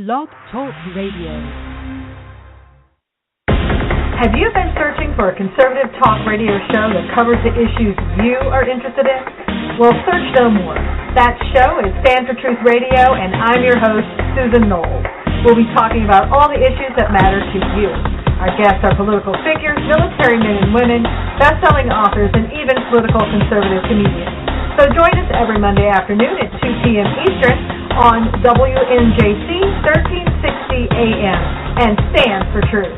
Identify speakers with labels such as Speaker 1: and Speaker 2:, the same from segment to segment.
Speaker 1: Blog Talk Radio.
Speaker 2: Have you been searching for a conservative talk radio show that covers the issues you are interested in? Well, search no more. That show is Stand for Truth Radio, and I'm your host, Susan Knowles. We'll be talking about all the issues that matter to you. Our guests are political figures, military men and women, best-selling authors, and even political conservative comedians. So join us every Monday afternoon at 2 p.m. Eastern on WNJC 1360 AM and Stand for Truth.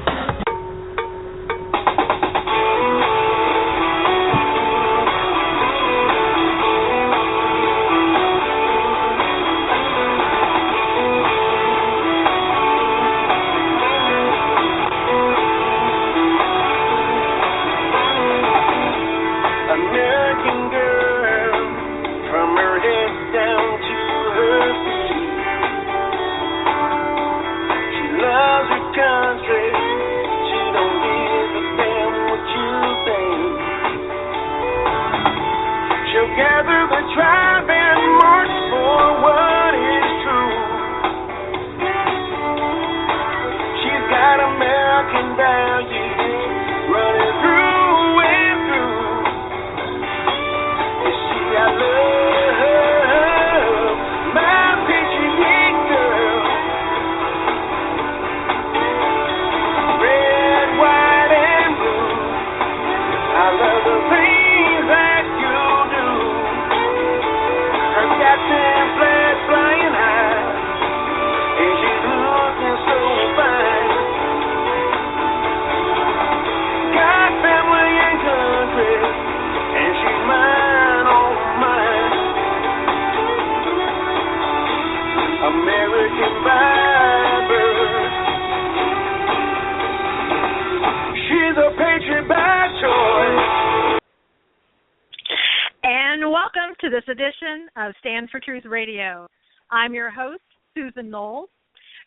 Speaker 3: This edition of Stand for Truth Radio. I'm your host, Susan Knowles.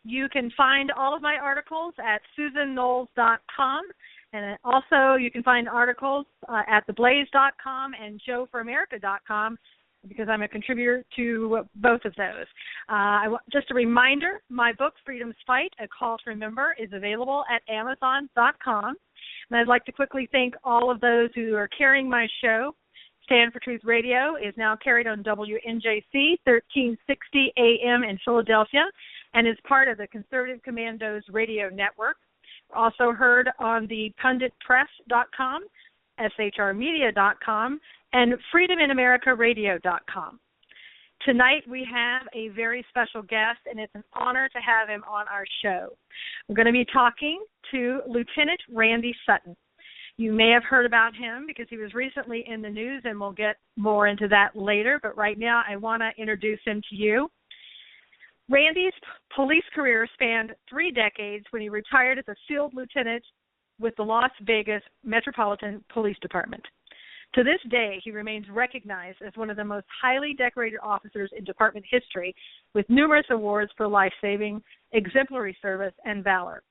Speaker 3: You can find all of my articles at susanknowles.com, and also you can find articles at theblaze.com and joeforamerica.com because I'm a contributor to both of those. Just a reminder, my book, Freedom's Fight, A Call to Remember, is available at amazon.com. And I'd like to quickly thank all of those who are carrying my show. Stand for Truth Radio is now carried on WNJC 1360 AM in Philadelphia and is part of the Conservative Commandos radio network. Also heard on the punditpress.com, shrmedia.com, and freedominamericaradio.com. Tonight we have a very special guest, and it's an honor to have him on our show. We're going to be talking to Lieutenant Randy Sutton. You may have heard about him because he was recently in the news, and we'll get more into that later. But right now, I want to introduce him to you. Randy's police career spanned 3 decades when he retired as a field lieutenant with the Las Vegas Metropolitan Police Department. To this day, he remains recognized as one of the most highly decorated officers in department history, with numerous awards for life-saving, exemplary service, and valor.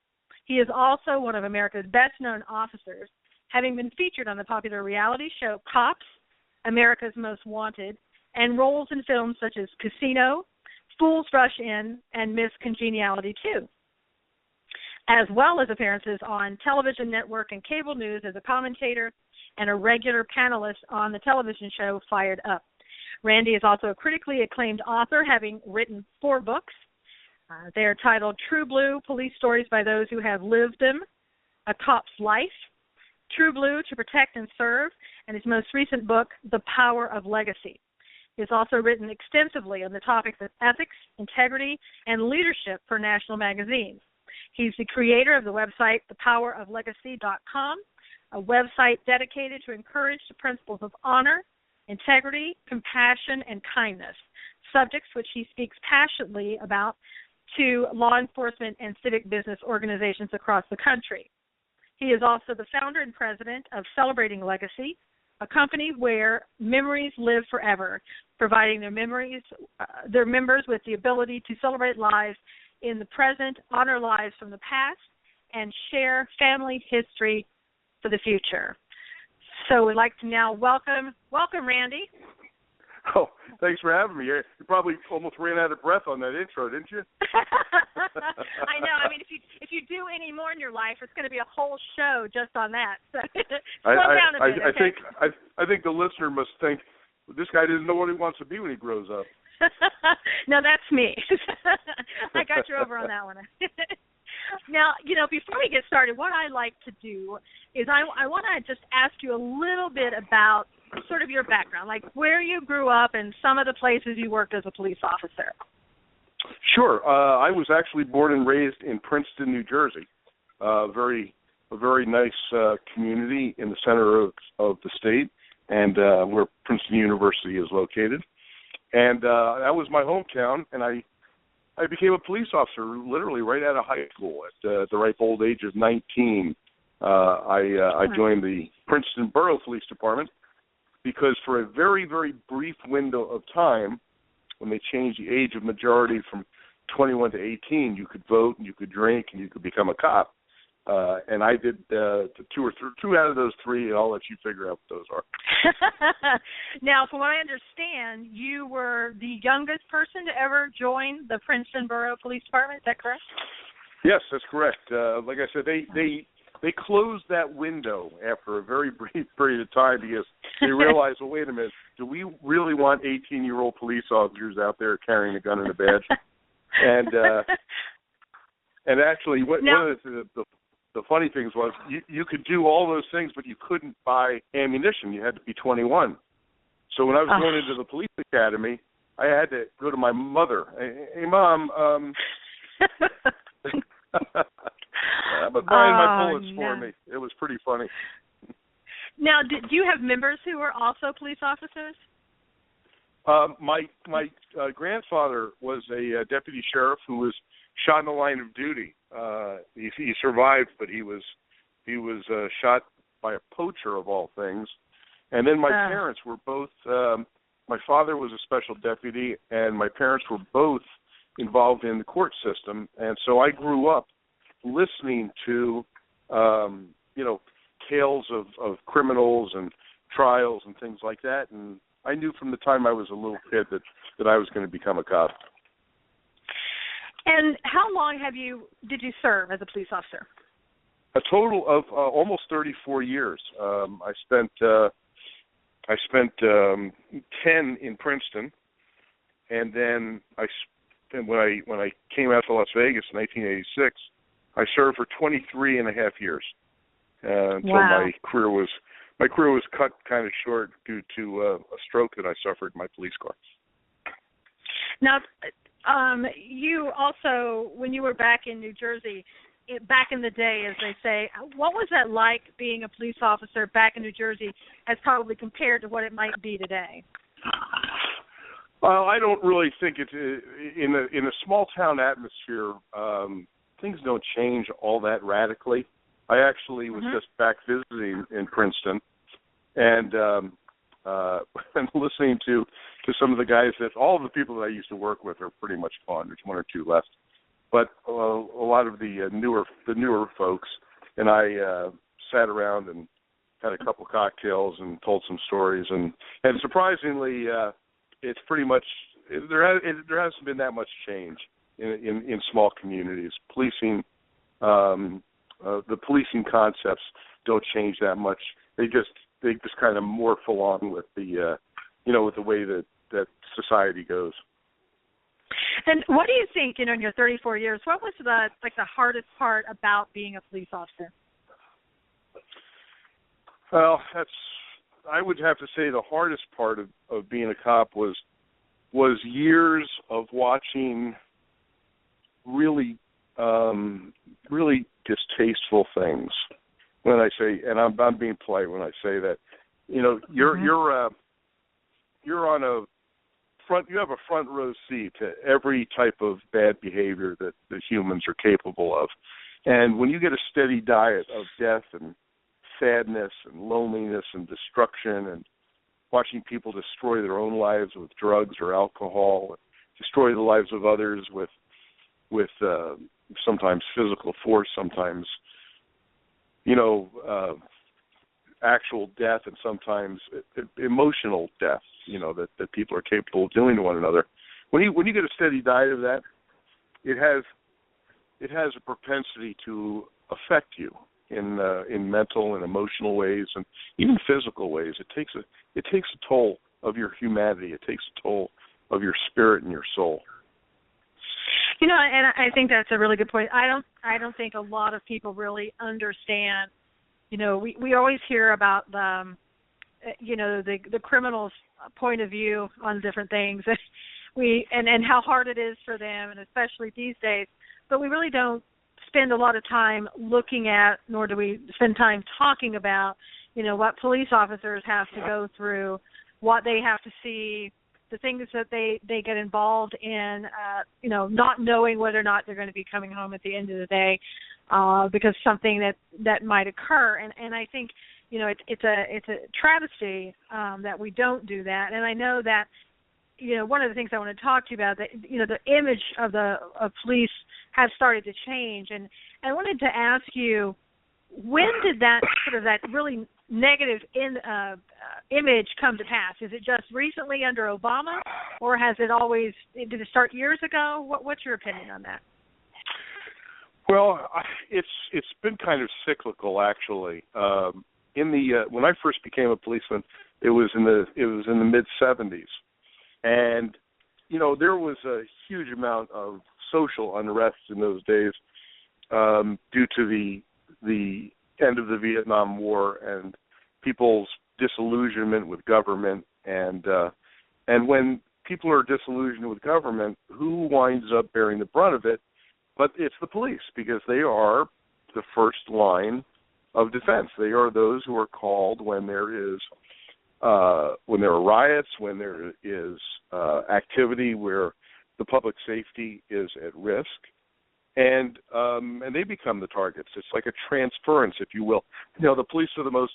Speaker 3: He is also one of America's best-known officers, having been featured on the popular reality show Cops, America's Most Wanted, and roles in films such as Casino, Fools Rush In, and Miss Congeniality 2, as well as appearances on television network and cable news as a commentator and a regular panelist on the television show Fired Up. Randy is also a critically acclaimed author, having written 4 books. They are titled True Blue, Police Stories by Those Who Have Lived Them, A Cop's Life, True Blue, To Protect and Serve, and his most recent book, The Power of Legacy. He has also written extensively on the topics of ethics, integrity, and leadership for national magazines. He's the creator of the website thepoweroflegacy.com, a website dedicated to encourage the principles of honor, integrity, compassion, and kindness, subjects which he speaks passionately about to law enforcement and civic business organizations across the country. He is also the founder and president of Celebrating Legacy, a company where memories live forever, providing their members with the ability to celebrate lives in the present, honor lives from the past, and share family history for the future. So we'd like to now welcome Randy.
Speaker 1: Oh, thanks for having me. You probably almost ran out of breath on that intro, didn't you?
Speaker 3: I know. I mean, if you do any more in your life, it's going to be a whole show just on that. So slow down a bit. Okay?
Speaker 1: I think the listener must think this guy doesn't know what he wants to be when he grows up.
Speaker 3: No, that's me. I got you over on that one. Now, before we get started, what I like to do is I want to just ask you a little bit about sort of your background, like where you grew up and some of the places you worked as a police officer.
Speaker 1: Sure. I was actually born and raised in Princeton, New Jersey, a very nice community in the center of the state, and where Princeton University is located. And that was my hometown, and I became a police officer literally right out of high school at the ripe old age of 19. I joined the Princeton Borough Police Department because for a very, very brief window of time, when they changed the age of majority from 21 to 18, you could vote and you could drink and you could become a cop. And I did two out of those three, and I'll let you figure out what those are.
Speaker 3: Now, from what I understand, you were the youngest person to ever join the Princeton Borough Police Department. Is that correct?
Speaker 1: Yes, that's correct. Like I said, they closed that window after a very brief period of time because they realized, well, wait a minute, do we really want 18-year-old police officers out there carrying a gun and a badge? And actually, one of the funny things was you could do all those things, but you couldn't buy ammunition. You had to be 21. So when I was going into the police academy, I had to go to my mother. Hey Mom, but buying my bullets for me. It was pretty funny.
Speaker 3: Now, did you have members who were also police officers?
Speaker 1: My grandfather was a deputy sheriff who was shot in the line of duty. He survived, but he was shot by a poacher of all things. And then my parents were both. My father was a special deputy, and my parents were both involved in the court system. And so I grew up listening to, tales of criminals and trials and things like that. And I knew from the time I was a little kid that I was going to become a cop.
Speaker 3: And how long did you serve as a police officer?
Speaker 1: A total of almost 34 years. I spent 10 in Princeton, and then when I came out to Las Vegas in 1986, I served for 23 and a half years until my career was cut kind of short due to a stroke that I suffered in my police car.
Speaker 3: Now, you also, when you were back in New Jersey, back in the day, as they say, what was that like being a police officer back in New Jersey as probably compared to what it might be today?
Speaker 1: Well, I don't really think it's in a small town atmosphere. Things don't change all that radically. I actually was just back visiting in Princeton, and listening to some of the guys all the people that I used to work with are pretty much gone. There's one or two left, but a lot of the newer folks and I sat around and had a couple cocktails and told some stories, and surprisingly, it's pretty much there hasn't been that much change in small communities. Policing, the policing concepts don't change that much. They just kind of morph along with the with the way that society goes.
Speaker 3: And what do you think, in your 34 years, what was the hardest part about being a police officer?
Speaker 1: Well, I would have to say the hardest part of being a cop was years of watching really distasteful things. When I say, and I'm being polite when I say that, you're on you have a front row seat to every type of bad behavior that humans are capable of. And when you get a steady diet of death and sadness and loneliness and destruction and watching people destroy their own lives with drugs or alcohol, destroy the lives of others with sometimes physical force, sometimes, actual death and sometimes emotional death, that people are capable of doing to one another. When you get a steady diet of that, it has a propensity to affect you in mental and emotional ways and even physical ways. It takes a toll of your humanity. It takes a toll of your spirit and your soul.
Speaker 3: And I think that's a really good point. I don't think a lot of people really understand. We always hear about the criminal's point of view on different things, and how hard it is for them, and especially these days. But we really don't spend a lot of time looking at, nor do we spend time talking about, what police officers have to go through, what they have to see, the things that they get involved in, not knowing whether or not they're going to be coming home at the end of the day because something that might occur. And I think, it's a travesty that we don't do that. And I know that, one of the things I want to talk to you about, that, the image of police has started to change. And I wanted to ask you, when did that really negative image come to pass? Is it just recently under Obama, or did it start years ago? What's your opinion on that?
Speaker 1: Well, it's been kind of cyclical, actually. When I first became a policeman, it was in the mid '70s, and there was a huge amount of social unrest in those days due to the end of the Vietnam War and people's disillusionment with government. And when people are disillusioned with government, who winds up bearing the brunt of it? But it's the police, because they are the first line of defense. They are those who are called when there are riots, when there is activity where the public safety is at risk, and they become the targets. It's like a transference, if you will. The police are the most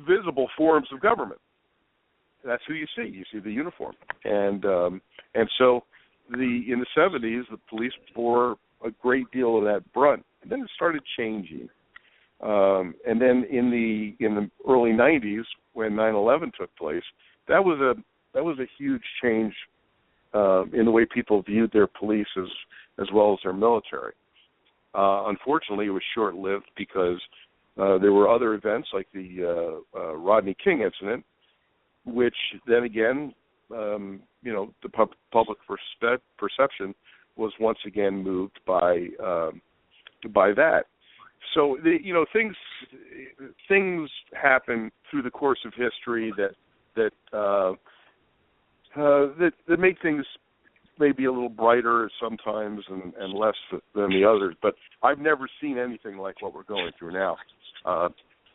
Speaker 1: visible forms of government. That's who you see. You see the uniform, and so in the '70s, the police bore a great deal of that brunt, and then it started changing. And then in the early '90s, when 9/11 took place, that was a huge change in the way people viewed their police as well as their military. Unfortunately, it was short-lived because there were other events like the Rodney King incident, which then again, the public perception was once again moved by that. So things happen through the course of history that make things maybe a little brighter sometimes and less than the others. But I've never seen anything like what we're going through now.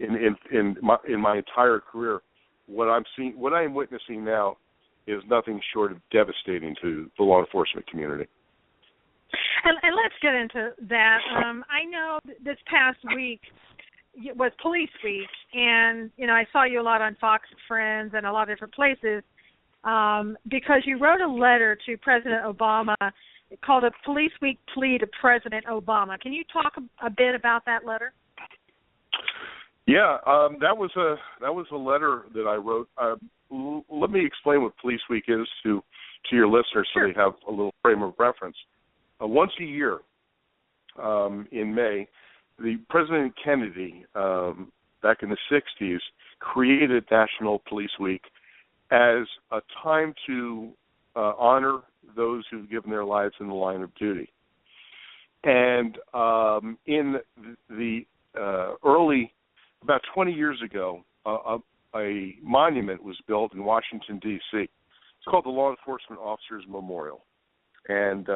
Speaker 1: In my entire career, what I'm witnessing now is nothing short of devastating to the law enforcement community.
Speaker 3: And let's get into that. I know this past week was Police Week, and I saw you a lot on Fox Friends and a lot of different places because you wrote a letter to President Obama called a Police Week plea to President Obama. Can you talk a bit about that letter?
Speaker 1: Yeah, that was a letter that I wrote. Let me explain what Police Week is to your listeners, so they have a little frame of reference. Once a year, in May, the President Kennedy, back in the '60s, created National Police Week as a time to honor those who've given their lives in the line of duty. And in the early, about 20 years ago, a monument was built in Washington, D.C. It's called the Law Enforcement Officers Memorial. And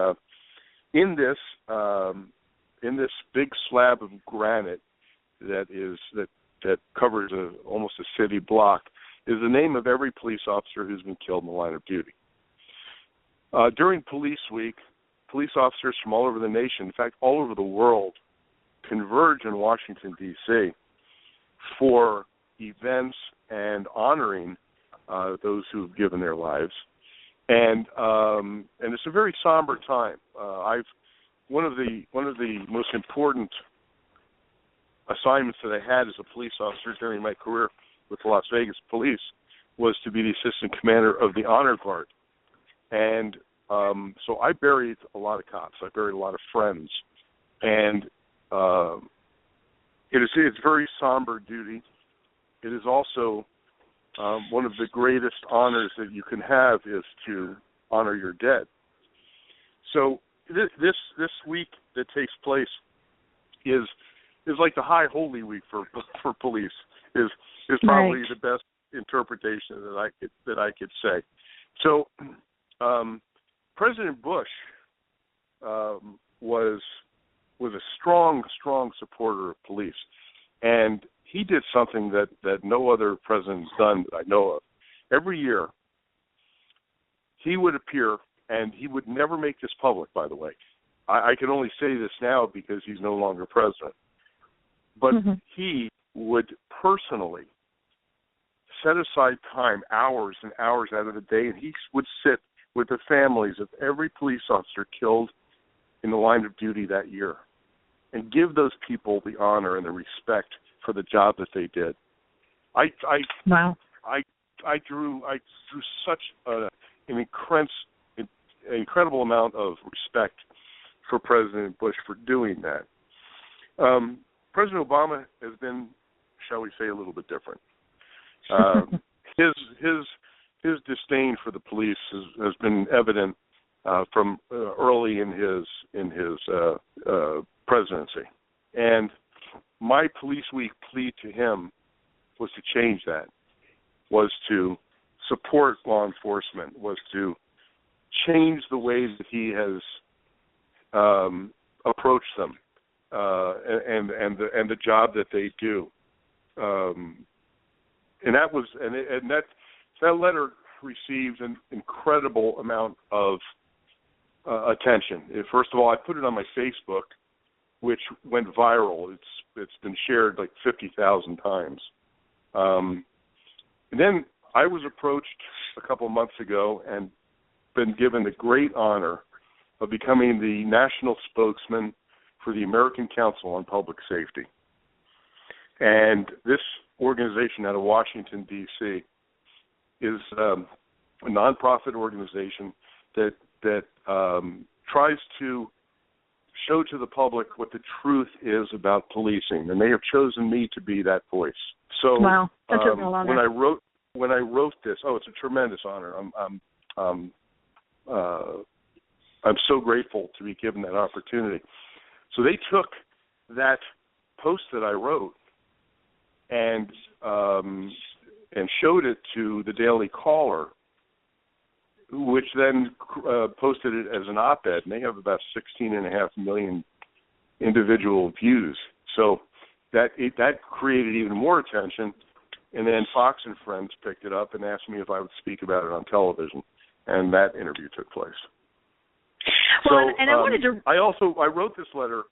Speaker 1: in this big slab of granite that covers almost a city block is the name of every police officer who's been killed in the line of duty. During Police Week, police officers from all over the nation, in fact, all over the world, converge in Washington, D.C. for events and honoring those who've given their lives. And it's a very somber time. One of the most important assignments that I had as a police officer during my career with the Las Vegas Police was to be the assistant commander of the Honor Guard. And so I buried a lot of cops. I buried a lot of friends. And it's very somber duty. It is also one of the greatest honors that you can have is to honor your dead. So this week that takes place is like the High Holy Week for police. Is probably
Speaker 3: right.
Speaker 1: the best interpretation that I could say. So President Bush was a strong supporter of police, and he did something that no other president's done that I know of. Every year, he would appear, and he would never make this public, by the way. I can only say this now because he's no longer president. But he would personally set aside time, hours and hours out of the day, and he would sit with the families of every police officer killed in the line of duty that year and give those people the honor and the respect for the job that they did. I drew such an incredible amount of respect for President Bush for doing that. President Obama has been, shall we say, a little bit different. His disdain for the police has been evident from early in his presidency, and my Police Week plea to him was to change that, was to support law enforcement, was to change the ways that he has approached them and the job that they do. And that letter received an incredible amount of attention. First of all, I put it on my Facebook, which went viral. It's been shared like 50,000 times. And then I was approached a couple of months ago and been given the great honor of becoming the national spokesman for the American Council on Public Safety. And this organization out of Washington, D.C., is a nonprofit organization that tries to show to the public what the truth is about policing, and they have chosen me to be that voice. So
Speaker 3: wow, that's a real honor.
Speaker 1: When I wrote this, it's a tremendous honor. I'm so grateful to be given that opportunity. So they took that post that I wrote and showed it to the Daily Caller, which then posted it as an op-ed, and they have about 16.5 million individual views. So that created even more attention, and then Fox and Friends picked it up and asked me if I would speak about it on television, and that interview took place.
Speaker 3: Well, and I wanted to...
Speaker 1: I wrote this letter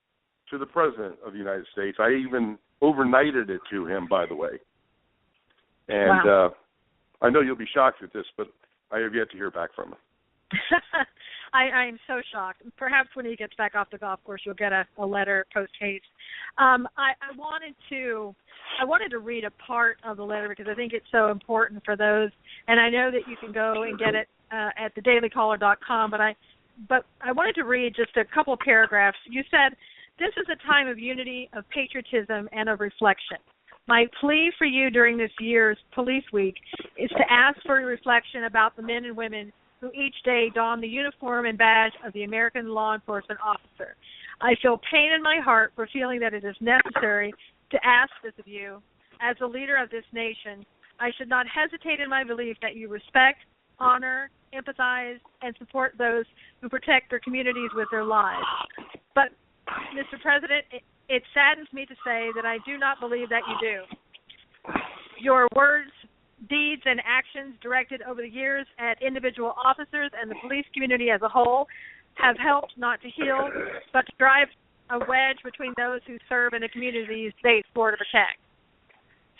Speaker 1: to the President of the United States. I even overnighted it to him, by the way. And
Speaker 3: wow.
Speaker 1: I know you'll be shocked at this, but I have yet to hear back from him.
Speaker 3: I'm so shocked. Perhaps when he gets back off the golf course, you'll get a letter post haste. I wanted to read a part of the letter because I think it's so important for those. And I know that you can go and get it at thedailycaller.com. But I wanted to read just a couple paragraphs. You said, "This is a time of unity, of patriotism, and of reflection. My plea for you during this year's Police Week is to ask for a reflection about the men and women who each day don the uniform and badge of the American law enforcement officer. I feel pain in my heart for feeling that it is necessary to ask this of you. As the leader of this nation, I should not hesitate in my belief that you respect, honor, empathize, and support those who protect their communities with their lives. But, Mr. President, it saddens me to say that I do not believe that you do. Your words, deeds, and actions directed over the years at individual officers and the police community as a whole have helped not to heal, but to drive a wedge between those who serve in the communities they swore to protect.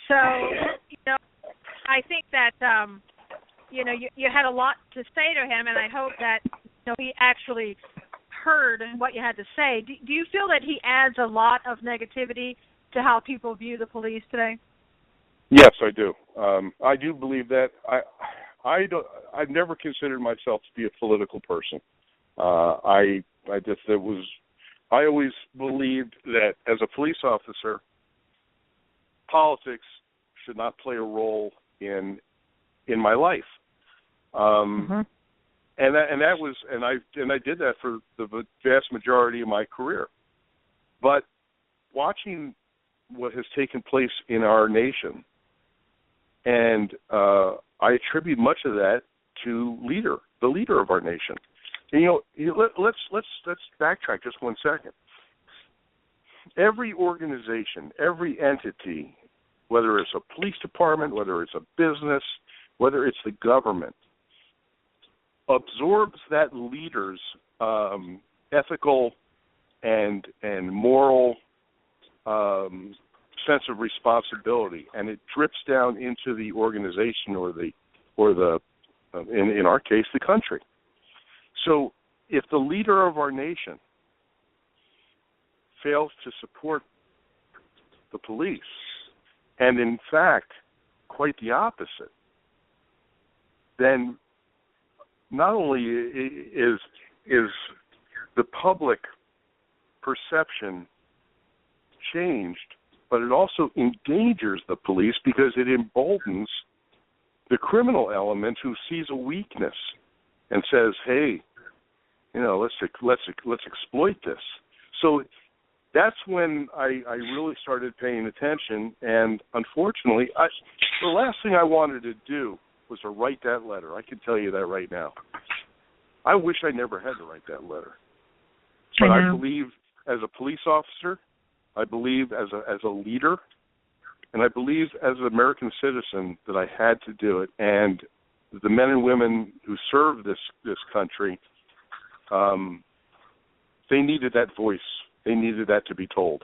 Speaker 3: So, I think that, you had a lot to say to him, and I hope that, he actually heard what you had to say. Do you feel that he adds a lot of negativity to how people view the police today?
Speaker 1: Yes, I do. I do believe that. I've never considered myself to be a political person. I always believed that as a police officer, politics should not play a role in my life. And I did that for the vast majority of my career. But watching what has taken place in our nation, and I attribute much of that to the leader of our nation. And, let's backtrack just 1 second. Every organization, every entity, whether it's a police department, whether it's a business, whether it's the government, absorbs that leader's ethical and moral sense of responsibility, and it drips down into the organization or the in our case, the country. So if the leader of our nation fails to support the police, and in fact, quite the opposite, then not only is the public perception changed, but it also endangers the police because it emboldens the criminal element who sees a weakness and says, "Hey, let's exploit this." So that's when I really started paying attention. And unfortunately, the last thing I wanted to do was to write that letter. I can tell you that right now. I wish I never had to write that letter. But I believe as a police officer, I believe as a leader, and I believe as an American citizen that I had to do it. And the men and women who serve this country, they needed that voice. They needed that to be told.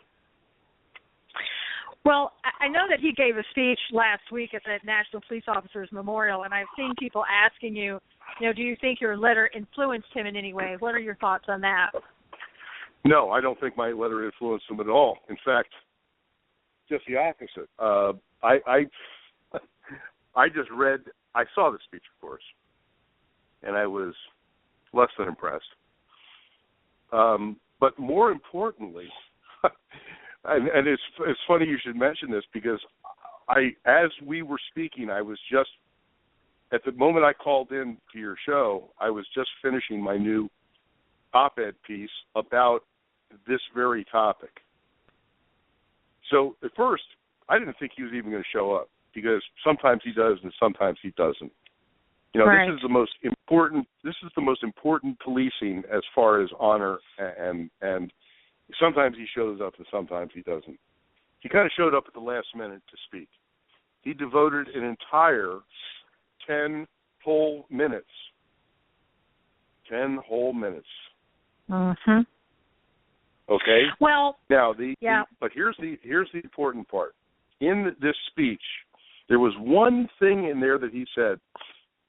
Speaker 3: Well, I know that he gave a speech last week at the National Police Officers Memorial, and I've seen people asking you, do you think your letter influenced him in any way? What are your thoughts on that?
Speaker 1: No, I don't think my letter influenced him at all. In fact, just the opposite. I saw the speech, of course, and I was less than impressed. But more importantly, and it's funny you should mention this because as we were speaking, I was just, at the moment I called in to your show, I was just finishing my new op-ed piece about this very topic. So at first, I didn't think he was even going to show up because sometimes he does and sometimes he doesn't.
Speaker 3: Right.
Speaker 1: This is the most important. This is the most important policing as far as honor, and sometimes he shows up and sometimes he doesn't. He kind of showed up at the last minute to speak. He devoted an entire 10 whole minutes. 10 whole minutes.
Speaker 3: Mm-hmm.
Speaker 1: Okay.
Speaker 3: Well.
Speaker 1: Now but here's the important part. In this speech, there was one thing in there that he said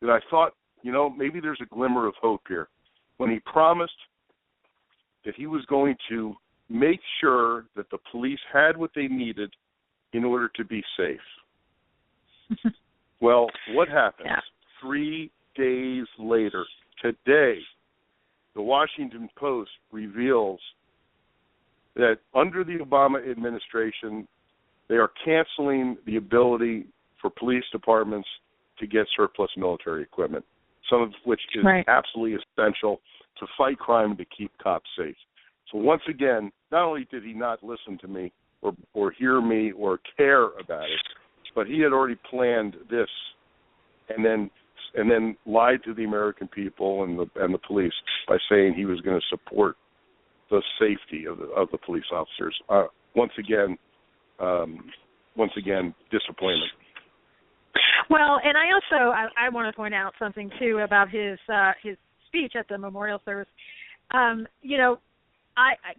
Speaker 1: that I thought, maybe there's a glimmer of hope here. When he promised that he was going to make sure that the police had what they needed in order to be safe. Well, what happens?
Speaker 3: Yeah.
Speaker 1: 3 days later, today, the Washington Post reveals that under the Obama administration, they are canceling the ability for police departments to get surplus military equipment, some of which is absolutely essential to fight crime and to keep cops safe. So once again, not only did he not listen to me or hear me or care about it, but he had already planned this and then lied to the American people and the police by saying he was going to support the safety of the police officers. Once again, disappointment.
Speaker 3: Well, and I want to point out something too about his speech at the memorial service.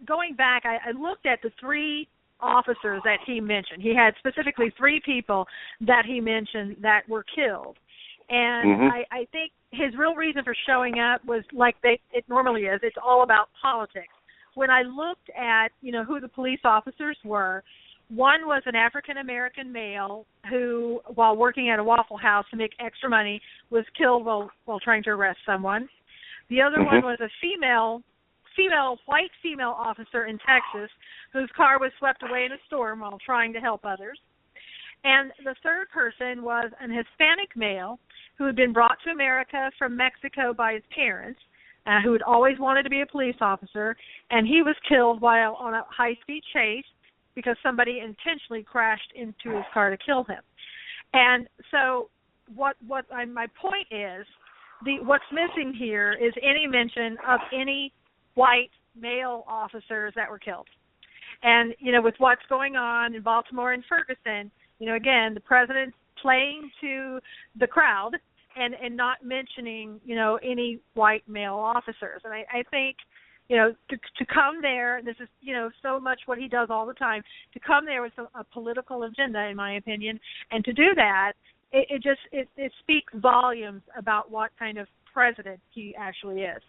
Speaker 3: Going back, I looked at the 3 officers that he mentioned. He had specifically 3 people that he mentioned that were killed. And I think his real reason for showing up was like it normally is. It's all about politics. When I looked at, who the police officers were, One was an African-American male who, while working at a Waffle House to make extra money, was killed while trying to arrest someone. The other one was a white female officer in Texas whose car was swept away in a storm while trying to help others. And the third person was an Hispanic male who had been brought to America from Mexico by his parents, who had always wanted to be a police officer, and he was killed while on a high-speed chase because somebody intentionally crashed into his car to kill him. And so my point is, what's missing here is any mention of any white male officers that were killed. And, with what's going on in Baltimore and Ferguson, again, the president's playing to the crowd and not mentioning, any white male officers. And I think, to come there, this is, so much what he does all the time, to come there with a political agenda, in my opinion, and to do that, it speaks volumes about what kind of president he actually is.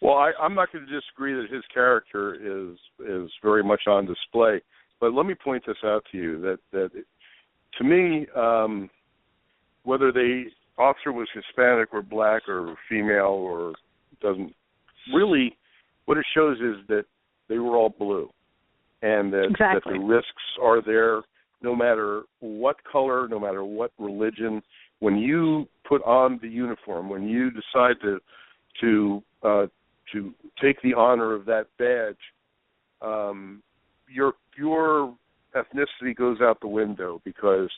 Speaker 1: Well, I'm not going to disagree that his character is very much on display, but let me point this out to you, that to me, whether the officer was Hispanic or black or female or doesn't really, what it shows is that they were all blue, and that the risks are there no matter what color, no matter what religion. When you put on the uniform, when you decide to take the honor of that badge, your ethnicity goes out the window because,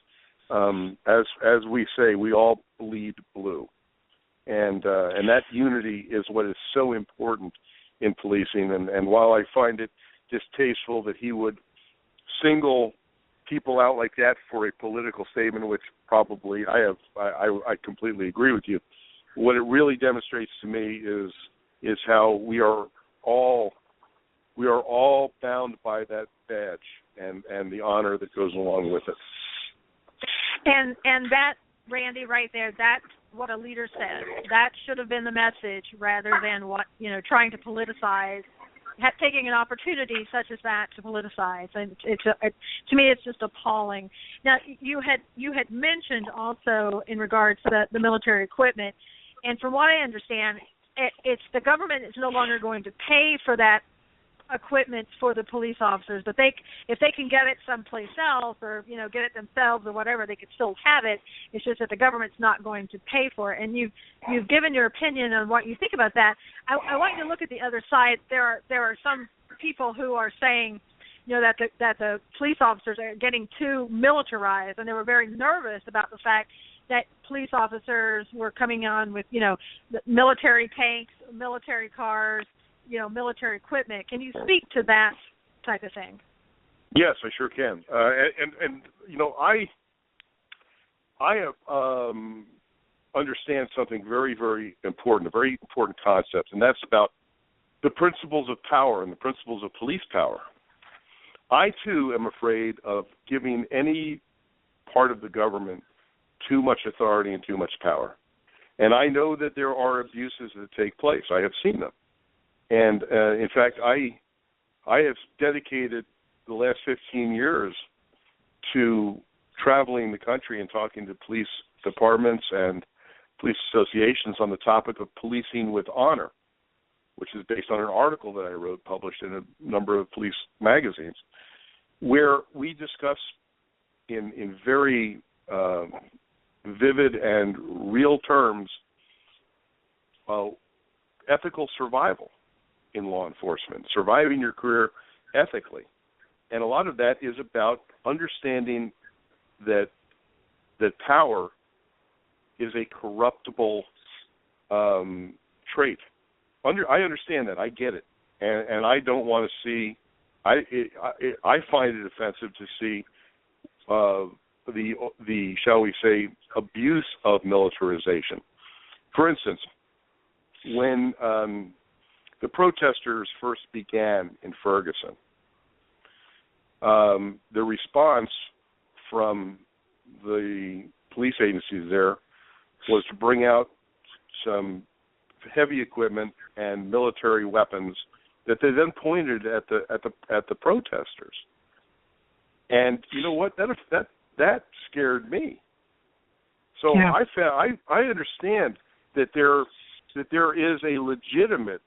Speaker 1: as we say, we all bleed blue, and that unity is what is so important in policing. And while I find it distasteful that he would single people out like that for a political statement, which probably I completely agree with you, what it really demonstrates to me is how we are all bound by that badge and the honor that goes along with it.
Speaker 3: And that, Randy, right there, that's what a leader says. That should have been the message rather than what, trying to politicize, taking an opportunity such as that to politicize. And to me, it's just appalling. Now, you had mentioned also in regards to the military equipment, and from what I understand, it's the government is no longer going to pay for that equipment for the police officers, but if they can get it someplace else or get it themselves or whatever, they could still have it. It's just that the government's not going to pay for it. And you've given your opinion on what you think about that. I want you to look at the other side. There are some people who are saying that the police officers are getting too militarized, and they were very nervous about the fact that police officers were coming on with military tanks, military cars, military equipment. Can you speak to that type of thing?
Speaker 1: Yes, I sure can. I understand something very, very important, a very important concept, and that's about the principles of power and the principles of police power. I, too, am afraid of giving any part of the government too much authority and too much power. And I know that there are abuses that take place. I have seen them. And, in fact, I have dedicated the last 15 years to traveling the country and talking to police departments and police associations on the topic of policing with honor, which is based on an article that I wrote, published in a number of police magazines, where we discuss in very vivid and real terms ethical survival in law enforcement, surviving your career ethically. And a lot of that is about understanding that power is a corruptible trait. I understand that. I get it. And I don't want to see, I find it offensive to see the shall we say, abuse of militarization. For instance, when the protesters first began in Ferguson, the response from the police agencies there was to bring out some heavy equipment and military weapons that they then pointed at the protesters. And you know what? That scared me. So
Speaker 3: Yeah.
Speaker 1: I understand that there is a legitimate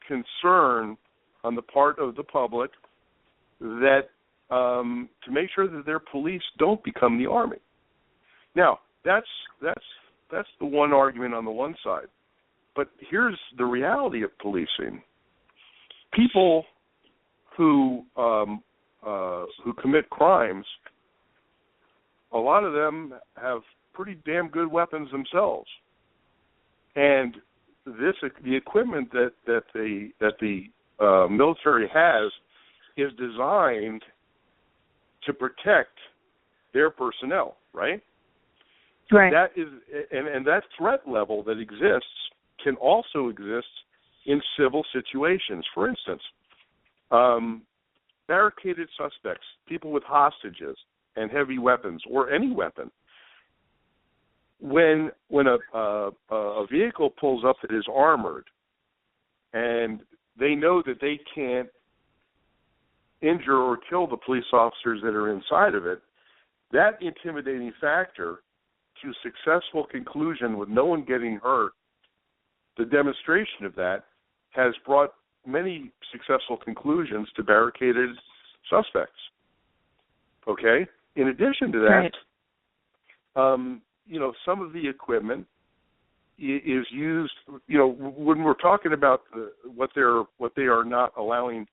Speaker 1: concern on the part of the public that to make sure that their police don't become the Army. Now, that's the one argument on the one side. But here's the reality of policing. People who commit crimes, a lot of them have pretty damn good weapons themselves, and the equipment that the military has is designed to protect their personnel, right?
Speaker 3: Right.
Speaker 1: That is, and that threat level that exists can also exist in civil situations. For instance, barricaded suspects, people with hostages and heavy weapons, or any weapon. When a vehicle pulls up that is armored, and they know that they can't injure or kill the police officers that are inside of it, that intimidating factor to successful conclusion with no one getting hurt, the demonstration of that has brought many successful conclusions to barricaded suspects. Okay? In addition to that,
Speaker 3: right.
Speaker 1: Some of the equipment is used, when we're talking about what they are not allowing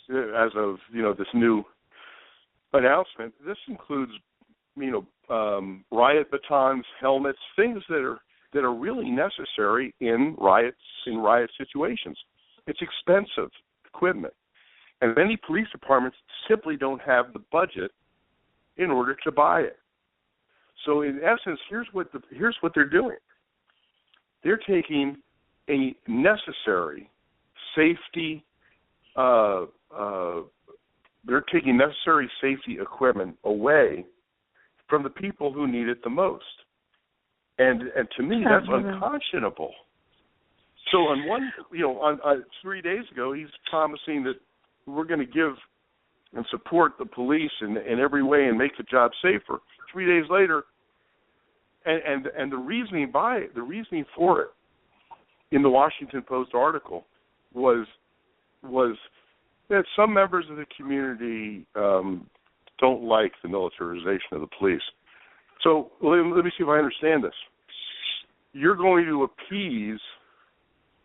Speaker 1: as of, this new announcement. This includes, riot batons, helmets, things that are really necessary in riot situations. It's expensive equipment, and many police departments simply don't have the budget in order to buy it. So in essence, here's what they're doing. They're taking a necessary safety equipment away from the people who need it the most. And to me, that's unconscionable. So on 3 days ago, he's promising that we're going to give and support the police in every way and make the job safer. 3 days later, and the reasoning for it in the Washington Post article was that some members of the community don't like the militarization of the police. So let me see if I understand this. You're going to appease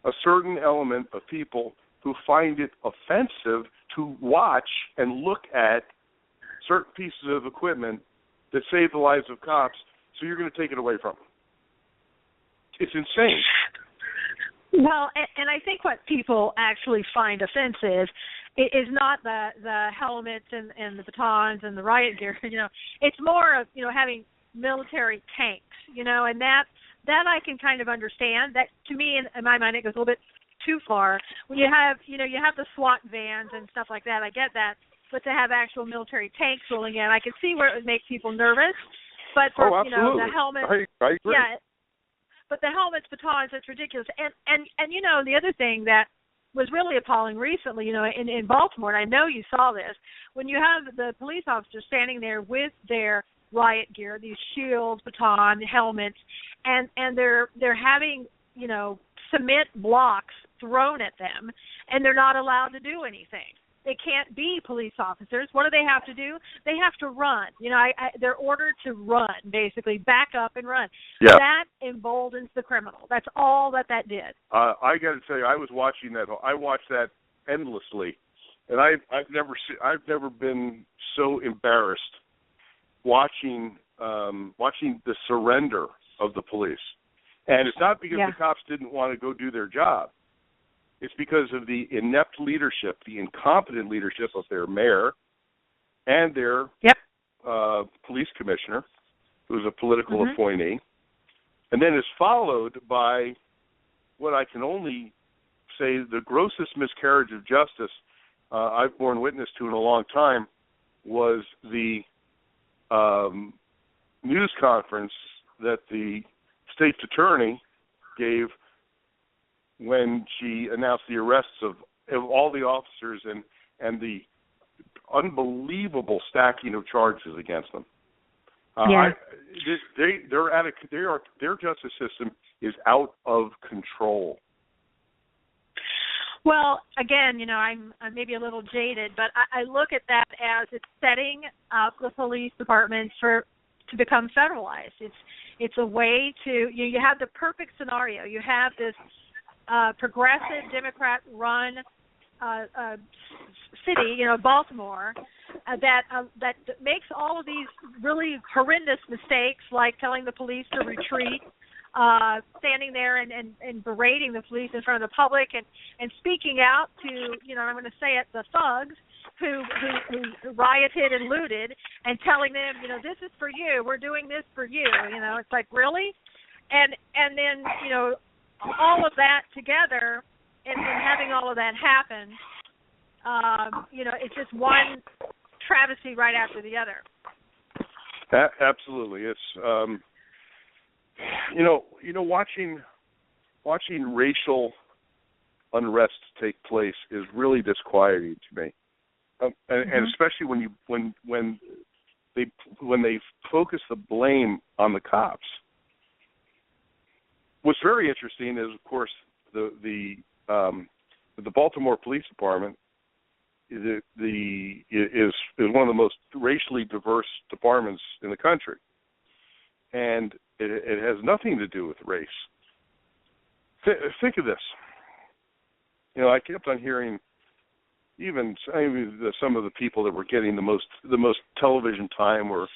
Speaker 1: a certain element of people who find it offensive to watch and look at certain pieces of equipment that save the lives of cops, so you're going to take it away from them. It's insane.
Speaker 3: Well, and I think what people actually find offensive is not the helmets and the batons and the riot gear. It's more of having military tanks. And that I can kind of understand. That to me, in my mind, it goes a little bit too far. When you have the SWAT vans and stuff like that, I get that. But to have actual military tanks rolling in, I can see where it would make people nervous. But for the helmets,
Speaker 1: I agree.
Speaker 3: Yeah. But the helmets, batons, it's ridiculous. And the other thing that was really appalling recently, in Baltimore, and I know you saw this, when you have the police officers standing there with their riot gear, these shields, baton, helmets, and they're having, cement blocks thrown at them, and they're not allowed to do anything. They can't be police officers. What do they have to do? They have to run. They're ordered to run, basically, back up and run.
Speaker 1: Yeah.
Speaker 3: That emboldens the criminal. That's all that did.
Speaker 1: I got to tell you, I was watching that. I watched that endlessly, and I've never been so embarrassed watching the surrender of the police. And it's not because the cops didn't want to go do their job. It's because of the inept leadership, the incompetent leadership of their mayor and their police commissioner, who's a political appointee. And then is followed by what I can only say the grossest miscarriage of justice I've borne witness to in a long time was the news conference that the state's attorney gave when she announced the arrests of all the officers and the unbelievable stacking of charges against them.
Speaker 3: Yeah.
Speaker 1: Their justice system is out of control.
Speaker 3: Well, again, I'm maybe a little jaded, but I look at that as it's setting up the police departments to become federalized. It's a way to you have the perfect scenario. You have this progressive Democrat-run city, Baltimore, that makes all of these really horrendous mistakes, like telling the police to retreat, standing there and berating the police in front of the public, and speaking out to, I'm going to say it, the thugs who rioted and looted, and telling them, this is for you, we're doing this for you. It's like, really? And then, all of that together, and having all of that happen, it's just one travesty right after the other.
Speaker 1: Absolutely. It's watching racial unrest take place is really disquieting to me, and especially when they focus the blame on the cops. What's very interesting is, of course, the Baltimore Police Department is one of the most racially diverse departments in the country, and it has nothing to do with race. Think of this. I kept on hearing even some of the people that were getting the most television time were,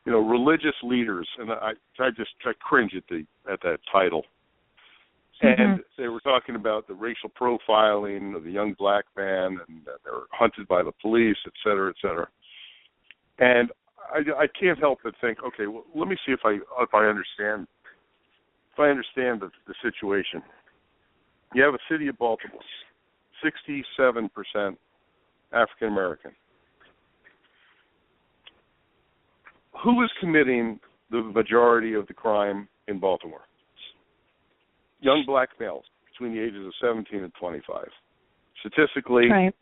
Speaker 1: religious leaders, and I cringe at that title. And they were talking about the racial profiling of the young black man, and that they were hunted by the police, et cetera, et cetera. And I can't help but think, okay, well, let me see if I understand the situation. You have a city of Baltimore, 67% African American. Who is committing the majority of the crime in Baltimore? Young black males between the ages of 17 and 25. Statistically, right.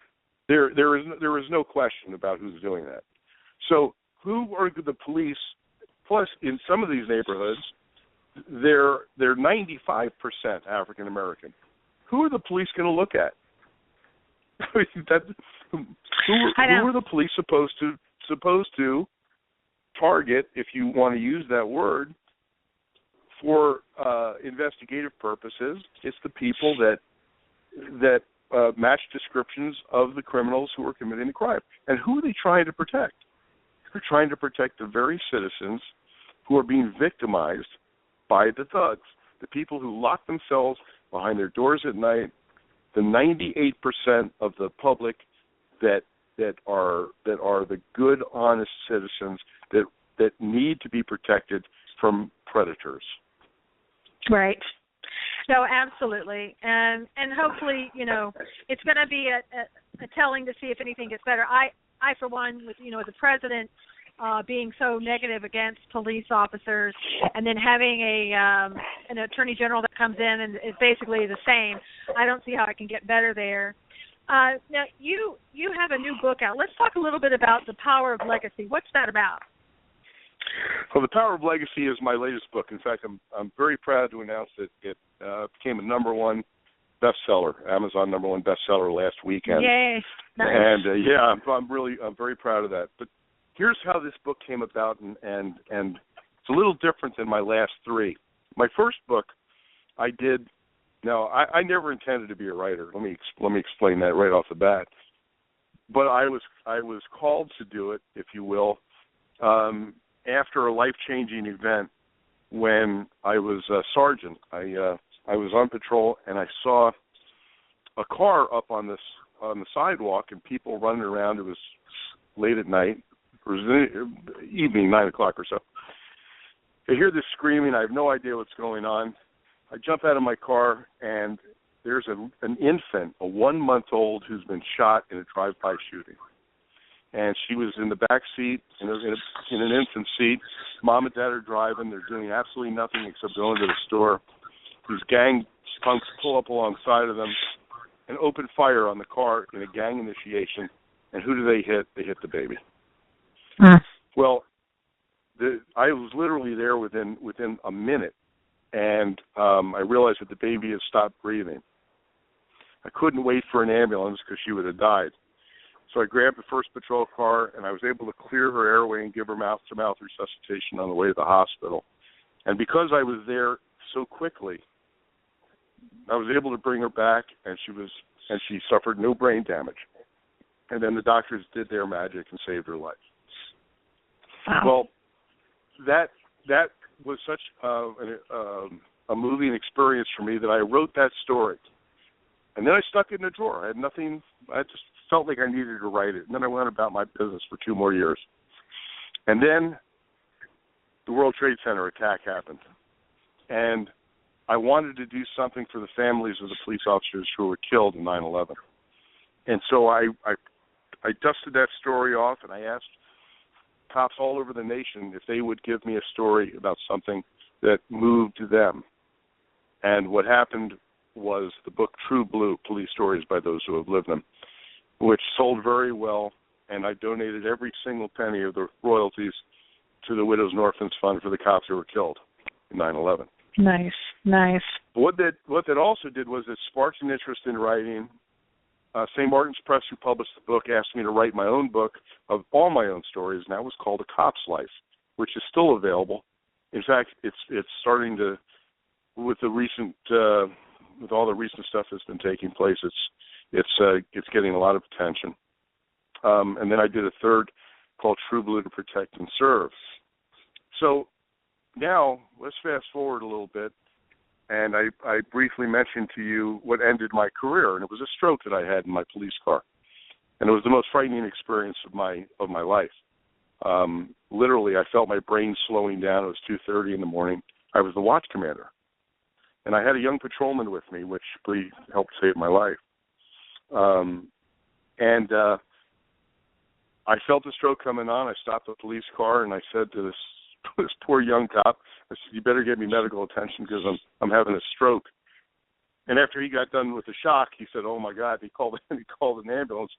Speaker 1: there is no question about who's doing that. So who are the police? Plus, in some of these neighborhoods, they're 95% African American. Who are the police going to look at? Who are the police supposed to target, if you want to use that word, for investigative purposes? It's the people that match descriptions of the criminals who are committing the crime. And who are they trying to protect? They're trying to protect the very citizens who are being victimized by the thugs, the people who lock themselves behind their doors at night, the 98% of the public that are the good, honest citizens that need to be protected from predators.
Speaker 3: Right. No, absolutely, and hopefully, it's going to be a telling to see if anything gets better. I for one, with as a president, being so negative against police officers, and then having an attorney general that comes in and is basically the same, I don't see how it can get better there. Now, you have a new book out. Let's talk a little bit about The Power of Legacy. What's that about?
Speaker 1: Well, The Power of Legacy is my latest book. In fact, I'm very proud to announce that it became a #1 bestseller, Amazon #1 bestseller last weekend.
Speaker 3: Yay! Nice.
Speaker 1: And I'm very proud of that. But here's how this book came about, and it's a little different than my last three. My first book, I did. Now, I never intended to be a writer. Let me explain that right off the bat. But I was called to do it, if you will, after a life-changing event when I was a sergeant. I was on patrol, and I saw a car up on the sidewalk and people running around. It was late at night. It was evening, 9 o'clock or so. I hear this screaming. I have no idea what's going on. I jump out of my car, and there's an infant, a 1-month-old, who's been shot in a drive-by shooting. And she was in the back seat, in an infant seat. Mom and Dad are driving. They're doing absolutely nothing except going to the store. These gang punks pull up alongside of them and open fire on the car in a gang initiation And who do they hit? They hit the baby. Well, I was literally there within a minute, and I realized that the baby had stopped breathing. I couldn't wait for an ambulance because she would have died. So I grabbed the first patrol car, and I was able to clear her airway and give her mouth-to-mouth resuscitation on the way to the hospital. And because I was there so quickly, I was able to bring her back, and she suffered no brain damage. And then the doctors did their magic and saved her life.
Speaker 3: Wow.
Speaker 1: Well, that was such a moving experience for me that I wrote that story. And then I stuck it in a drawer. I had nothing. I just felt like I needed to write it. And then I went about my business for 2 more years. And then the World Trade Center attack happened. And I wanted to do something for the families of the police officers who were killed in 9/11. And so I dusted that story off, and I asked cops all over the nation if they would give me a story about something that moved them. And what happened was the book True Blue, Police Stories by Those Who Have Lived Them, which sold very well, and I donated every single penny of the royalties to the Widows and Orphans Fund for the cops who were killed in 9/11.
Speaker 3: Nice.
Speaker 1: What that also did was it sparked an interest in writing. St. Martin's Press, who published the book, asked me to write my own book of all my own stories, and that was called A Cop's Life, which is still available. In fact, it's starting to, with all the recent stuff that's been taking place, it's getting a lot of attention. And then I did a third called True Blue to Protect and Serve. So now let's fast forward a little bit. And I briefly mentioned to you what ended my career, and it was a stroke that I had in my police car, and it was the most frightening experience of my life. Literally, I felt my brain slowing down. It was 2:30 in the morning. I was the watch commander, and I had a young patrolman with me, which really helped save my life. And I felt the stroke coming on. I stopped the police car, and I said to this poor young cop, I said, "You better get me medical attention because I'm having a stroke." And after he got done with the shock, he said, "Oh my God!" He called an ambulance,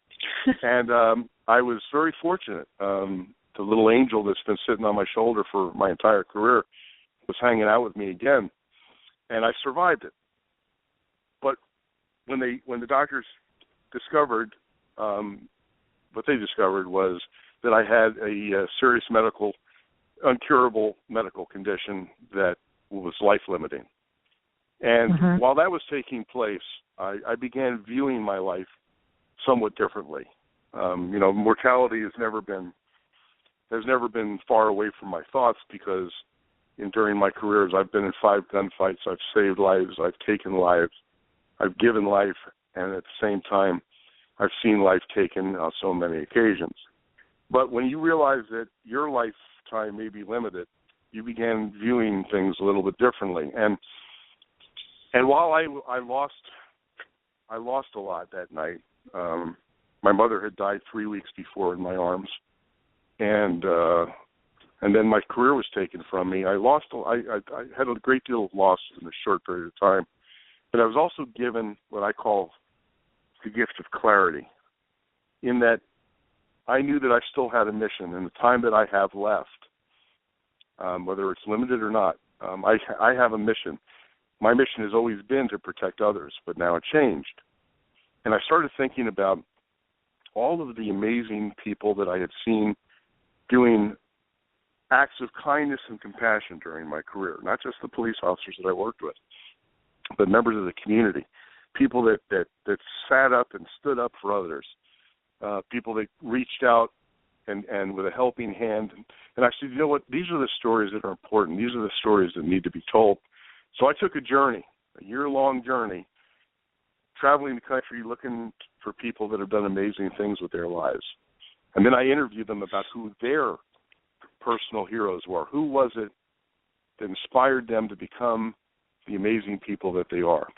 Speaker 1: and I was very fortunate. The little angel that's been sitting on my shoulder for my entire career was hanging out with me again, and I survived it. But when the doctors discovered, what they discovered was that I had a serious uncurable medical condition that was life-limiting. And while that was taking place, I began viewing my life somewhat differently. Mortality has never been far away from my thoughts because during my careers, I've been in 5 gunfights, I've saved lives, I've taken lives, I've given life, and at the same time, I've seen life taken on so many occasions. But when you realize that your lifetime may be limited, you began viewing things a little bit differently. And while I lost a lot that night, my mother had died 3 weeks before in my arms, and then my career was taken from me. I had a great deal of loss in a short period of time, but I was also given what I call the gift of clarity, in that I knew that I still had a mission, and the time that I have left, whether it's limited or not, I have a mission. My mission has always been to protect others, but now it changed. And I started thinking about all of the amazing people that I had seen doing acts of kindness and compassion during my career, not just the police officers that I worked with, but members of the community, people that sat up and stood up for others, people that reached out and with a helping hand. And I said, you know what, these are the stories that are important. These are the stories that need to be told. So I took a year-long journey, traveling the country looking for people that have done amazing things with their lives. And then I interviewed them about who their personal heroes were. Who was it that inspired them to become the amazing people that they are?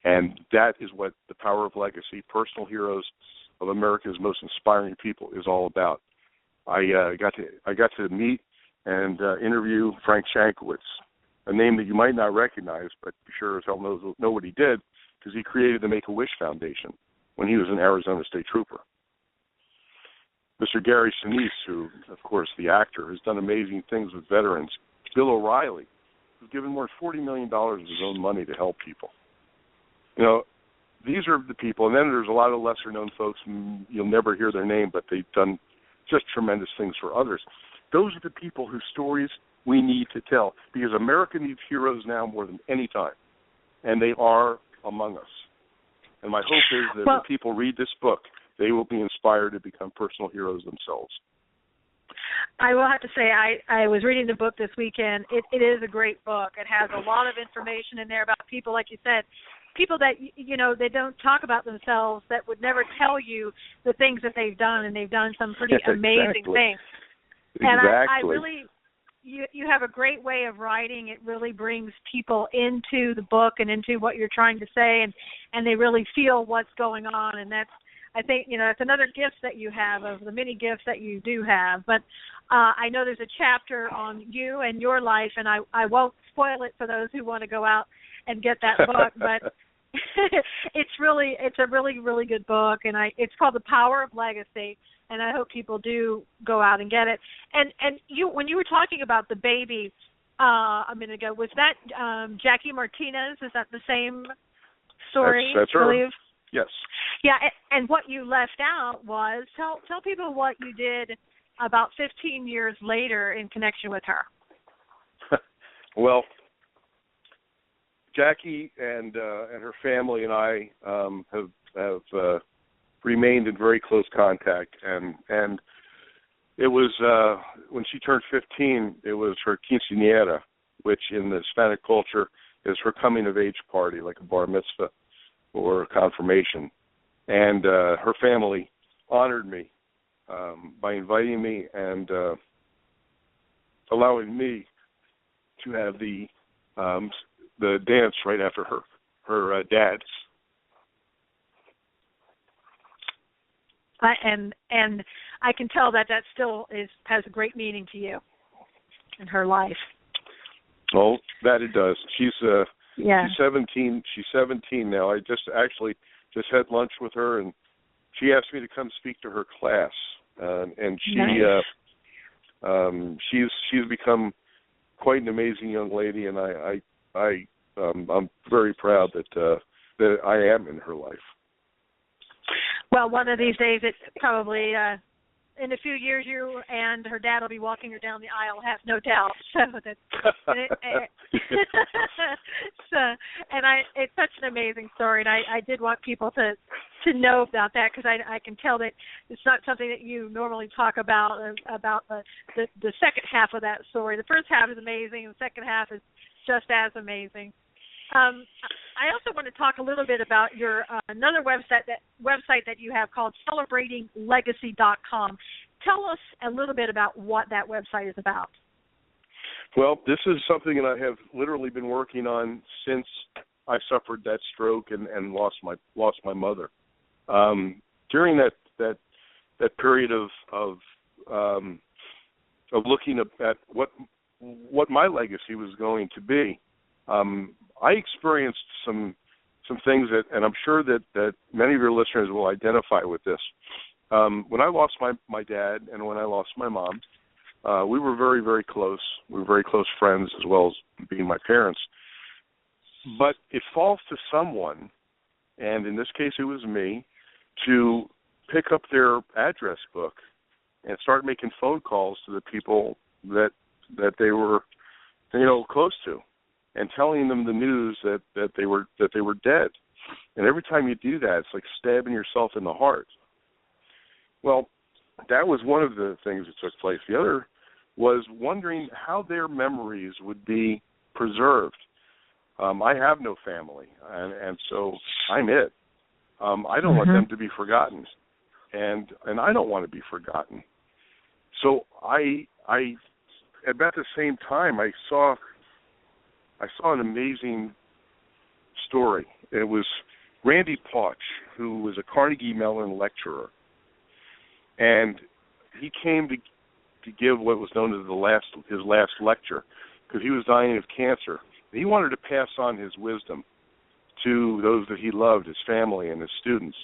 Speaker 1: And that is what the Power of Legacy, Personal Heroes of America's Most Inspiring People, is all about. I got to meet and interview Frank Shankowitz, a name that you might not recognize, but you sure as hell know what he did, because he created the Make-A-Wish Foundation when he was an Arizona State Trooper. Mr. Gary Sinise, who, of course, the actor, has done amazing things with veterans. Bill O'Reilly, who's given more than $40 million of his own money to help people. You know, these are the people. And then there's a lot of lesser-known folks, and you'll never hear their name, but they've done just tremendous things for others. Those are the people whose stories we need to tell, because America needs heroes now more than any time, and they are among us. And my hope is that when people read this book, they will be inspired to become personal heroes themselves.
Speaker 3: I will have to say, I was reading the book this weekend. It is a great book. It has a lot of information in there about people, like you said, people that, you know, they don't talk about themselves, that would never tell you the things that they've done, and they've done some pretty amazing things. And I really, you have a great way of writing. It really brings people into the book and into what you're trying to say, and they really feel what's going on. And that's, I think, you know, it's another gift that you have, of the many gifts that you do have. But I know there's a chapter on you and your life, and I won't spoil it for those who want to go out and get that book, but it's a really good book, and it's called The Power of Legacy, and I hope people do go out and get it. And you, when you were talking about the baby a minute ago, was that Jackie Martinez? Is that the same story?
Speaker 1: That's her.
Speaker 3: Believe?
Speaker 1: Yes.
Speaker 3: Yeah, and what you left out was, tell people what you did about 15 years later in connection with her.
Speaker 1: Well, Jackie and her family and I have remained in very close contact, and it was when she turned 15, it was her quinceañera, which in the Hispanic culture is her coming of age party, like a bar mitzvah or confirmation. And her family honored me by inviting me and allowing me to have the dance right after her dad's.
Speaker 3: And I can tell that still has a great meaning to you in her life.
Speaker 1: Oh, that it does. She's
Speaker 3: yeah.
Speaker 1: She's 17. She's 17 now. I just had lunch with her, and she asked me to come speak to her class. And she
Speaker 3: nice.
Speaker 1: She's become quite an amazing young lady, and I'm very proud that I am in her life.
Speaker 3: Well, one of these days, it's probably in a few years, you and her dad will be walking her down the aisle, have no doubt. It's such an amazing story, and I did want people to know about that, because I can tell that it's not something that you normally talk about the second half of that story. The first half is amazing, and the second half is just as amazing. I also want to talk a little bit about your another website that you have called celebratinglegacy.com. Tell us a little bit about what that website is about.
Speaker 1: Well, this is something that I have literally been working on since I suffered that stroke and lost my mother. During that period of looking at what my legacy was going to be, I experienced some things that, and I'm sure that many of your listeners will identify with this. When I lost my dad and when I lost my mom, we were very, very close. We were very close friends, as well as being my parents. But it falls to someone, and in this case it was me, to pick up their address book and start making phone calls to the people that they were, close to, and telling them the news that they were dead. And every time you do that, it's like stabbing yourself in the heart. Well, that was one of the things that took place. The other was wondering how their memories would be preserved. I have no family, and so I'm it. I don't want them to be forgotten, and I don't want to be forgotten. So I about the same time, I saw an amazing story. It was Randy Pauch, who was a Carnegie Mellon lecturer, and he came to give what was known as his last lecture, because he was dying of cancer. He wanted to pass on his wisdom to those that he loved, his family and his students,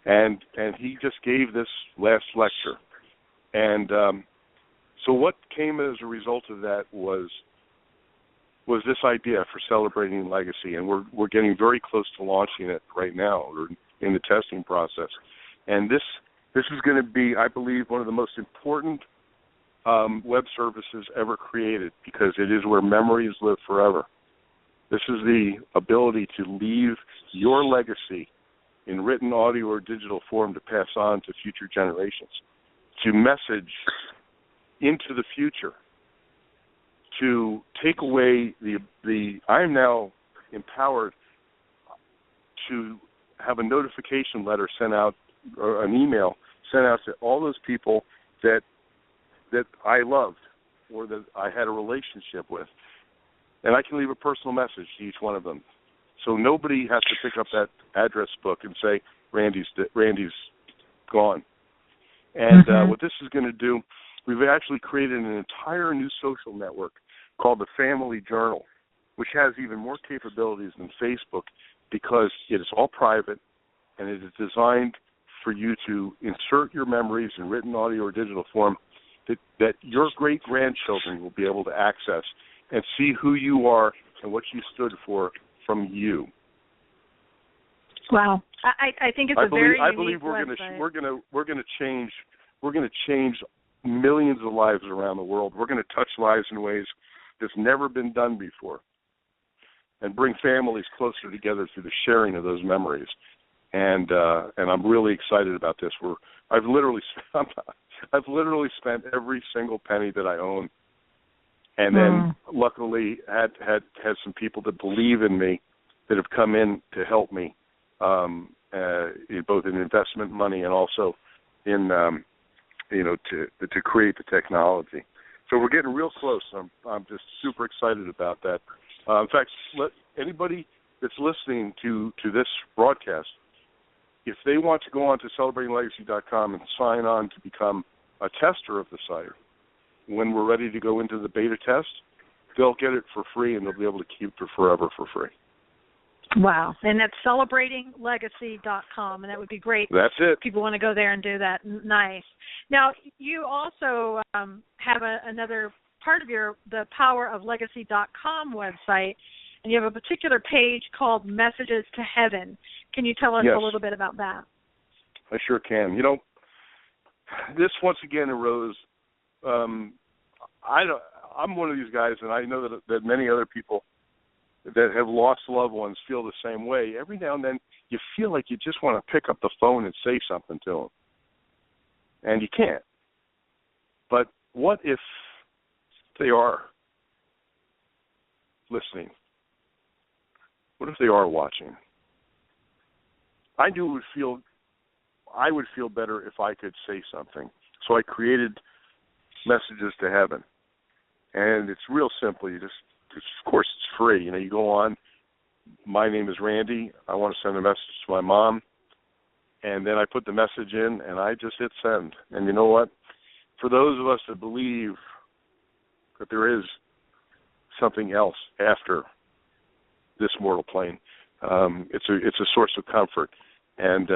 Speaker 1: and he just gave this last lecture. And so what came as a result of that was this idea for celebrating legacy, and we're getting very close to launching it right now. We're in the testing process, and this is going to be, I believe, one of the most important web services ever created, because it is where memories live forever. This is the ability to leave your legacy in written, audio, or digital form to pass on to future generations, to message into the future, to take away I am now empowered to have a notification letter sent out, or an email sent out to all those people that I loved or that I had a relationship with. And I can leave a personal message to each one of them. So nobody has to pick up that address book and say, Randy's gone. And what this is going to do, we've actually created an entire new social network called the Family Journal, which has even more capabilities than Facebook, because it is all private and it is designed for you to insert your memories in written, audio, or digital form that your great-grandchildren will be able to access and see who you are and what you stood for from you.
Speaker 3: Wow, I think it's very unique.
Speaker 1: I believe we're going to change millions of lives around the world. We're going to touch lives in ways that's never been done before, and bring families closer together through the sharing of those memories. And I'm really excited about this. I've literally spent every single penny that I own, and then luckily had some people that believe in me that have come in to help me, both in investment money and also in to create the technology. So we're getting real close. I'm just super excited about that. In fact, let anybody that's listening to this broadcast, if they want to go on to celebratinglegacy.com and sign on to become a tester of the site, when we're ready to go into the beta test, they'll get it for free, and they'll be able to keep it forever for free.
Speaker 3: Wow. And that's celebratinglegacy.com, and that would be great.
Speaker 1: That's it.
Speaker 3: People want to go there and do that. Nice. Now, you also have another part of the poweroflegacy.com website, and you have a particular page called Messages to Heaven. Can you tell us a little bit about that?
Speaker 1: I sure can. This once again arose. I'm one of these guys, and I know that many other people that have lost loved ones feel the same way. Every now and then you feel like you just want to pick up the phone and say something to them, and you can't. But what if they are listening? What if they are watching? I knew I would feel better if I could say something. So I created Messages to Heaven. And it's real simple. Of course, it's free. You go on, my name is Randy. I want to send a message to my mom. And then I put the message in, and I just hit send. And you know what? For those of us that believe that there is something else after this mortal plane, it's a source of comfort. And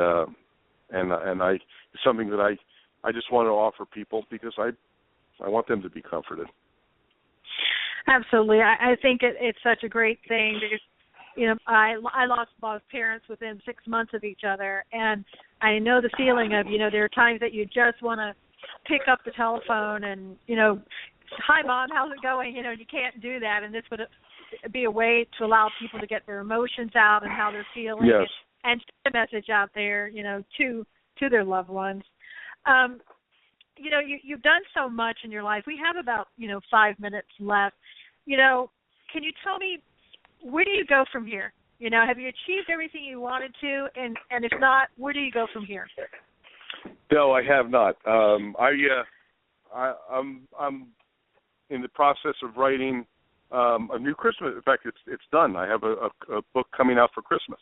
Speaker 1: it's something that I just want to offer people, because I want them to be comforted.
Speaker 3: Absolutely. I think it's such a great thing, because, I lost both parents within 6 months of each other, and I know the feeling of, there are times that you just want to pick up the telephone and, hi, Mom, how's it going? You can't do that, and this would be a way to allow people to get their emotions out and how they're feeling.
Speaker 1: Yes.
Speaker 3: And send a message out there, to their loved ones. You've done so much in your life. We have about, 5 minutes left. Can you tell me, where do you go from here? Have you achieved everything you wanted to? And if not, where do you go from here?
Speaker 1: No, I have not. I'm in the process of writing a new Christmas. In fact, it's done. I have a book coming out for Christmas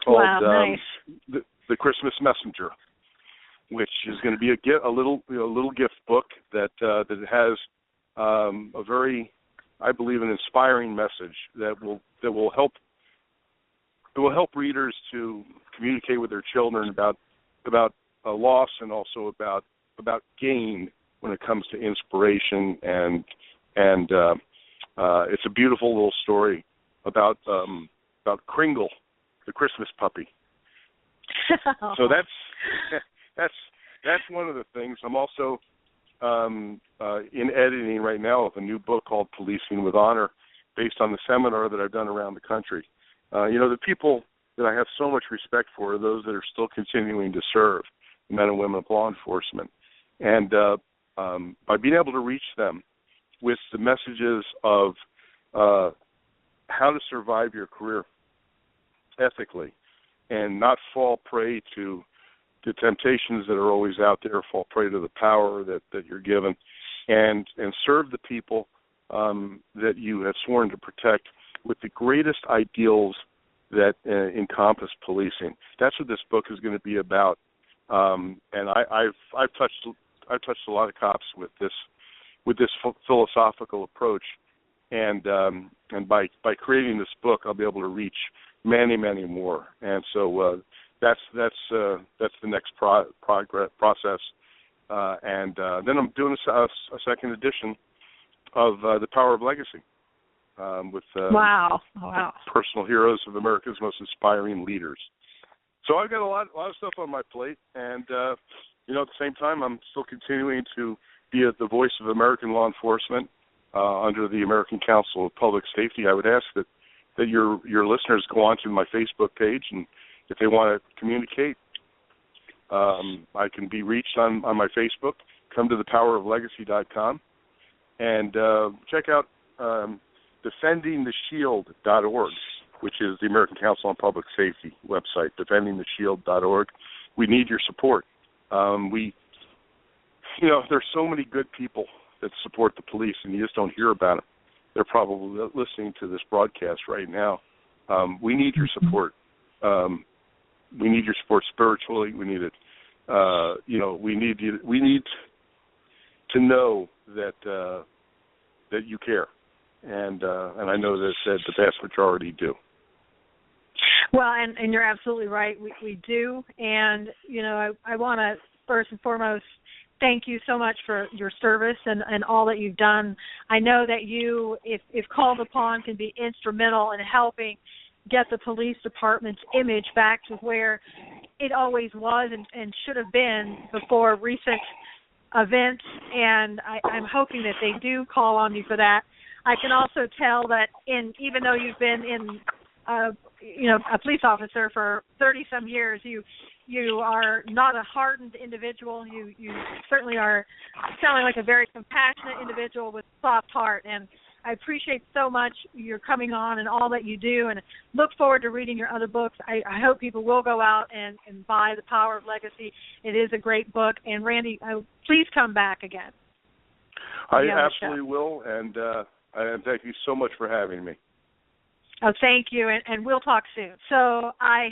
Speaker 1: called
Speaker 3: nice.
Speaker 1: The Christmas Messenger, which is going to be a little gift book that has a very, I believe, an inspiring message that will help readers to communicate with their children about a loss, and also about gain when it comes to inspiration, and it's a beautiful little story about Kringle, the Christmas puppy. So that's one of the things. I'm also in editing right now of a new book called Policing with Honor, based on the seminar that I've done around the country. The people that I have so much respect for are those that are still continuing to serve, men and women of law enforcement. And by being able to reach them with the messages of how to survive your career ethically and not fall prey to the temptations that are always out there, fall prey to the power that you're given, and serve the people that you have sworn to protect with the greatest ideals that encompass policing. That's what this book is going to be about. And I've touched a lot of cops with this philosophical approach, and by creating this book, I'll be able to reach many, many more. And so that's the next process. And then I'm doing a second edition of The Power of Legacy with
Speaker 3: wow.
Speaker 1: personal heroes of America's most inspiring leaders. So I've got a lot of stuff on my plate, and at the same time, I'm still continuing to be the voice of American law enforcement under the American Council of Public Safety. I would ask that your listeners go on to my Facebook page, and if they want to communicate, I can be reached on my Facebook. Come to thepoweroflegacy.com and check out defendingtheshield.org, which is the American Council on Public Safety website, defendingtheshield.org. We need your support. There's so many good people that support the police, and you just don't hear about them. They're probably listening to this broadcast right now. We need your support. We need your support spiritually. We need it. We need to know that you care, and I know that the vast majority do.
Speaker 3: Well, and you're absolutely right. We do, and I want to first and foremost thank you so much for your service and all that you've done. I know that you, if called upon, can be instrumental in helping get the police department's image back to where it always was and should have been before recent events, and I'm hoping that they do call on you for that. I can also tell that even though you've been in a police officer for 30-some years, you are not a hardened individual. You certainly are sounding like a very compassionate individual with a soft heart, and I appreciate so much your coming on and all that you do, and look forward to reading your other books. I hope people will go out and buy The Power of Legacy. It is a great book, and Randy, please come back again.
Speaker 1: I absolutely will, and thank you so much for having me.
Speaker 3: Oh, thank you, and we'll talk soon. So I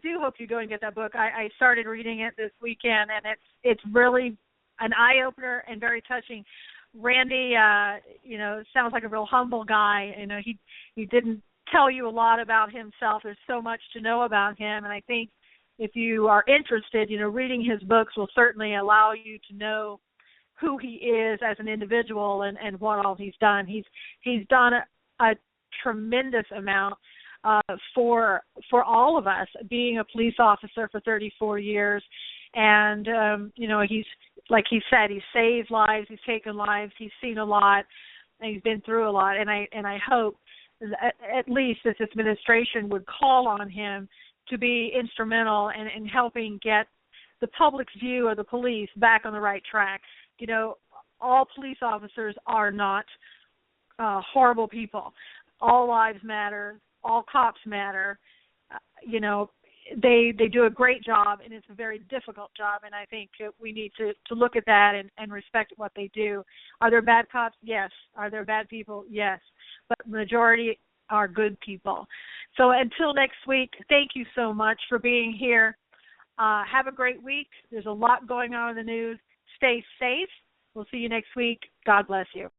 Speaker 3: do hope you go and get that book. I started reading it this weekend, and it's really an eye-opener and very touching. Randy, sounds like a real humble guy. He didn't tell you a lot about himself. There's so much to know about him, and I think if you are interested, reading his books will certainly allow you to know who he is as an individual and what all he's done. He's done a tremendous amount for all of us, being a police officer for 34 years. And, he's, like he said, he's saved lives, he's taken lives, he's seen a lot, and he's been through a lot. And I hope that at least this administration would call on him to be instrumental in helping get the public's view of the police back on the right track. All police officers are not horrible people. All lives matter. All cops matter. They do a great job, and it's a very difficult job, and I think we need to look at that and respect what they do. Are there bad cops? Yes. Are there bad people? Yes. But the majority are good people. So until next week, thank you so much for being here. Have a great week. There's a lot going on in the news. Stay safe. We'll see you next week. God bless you.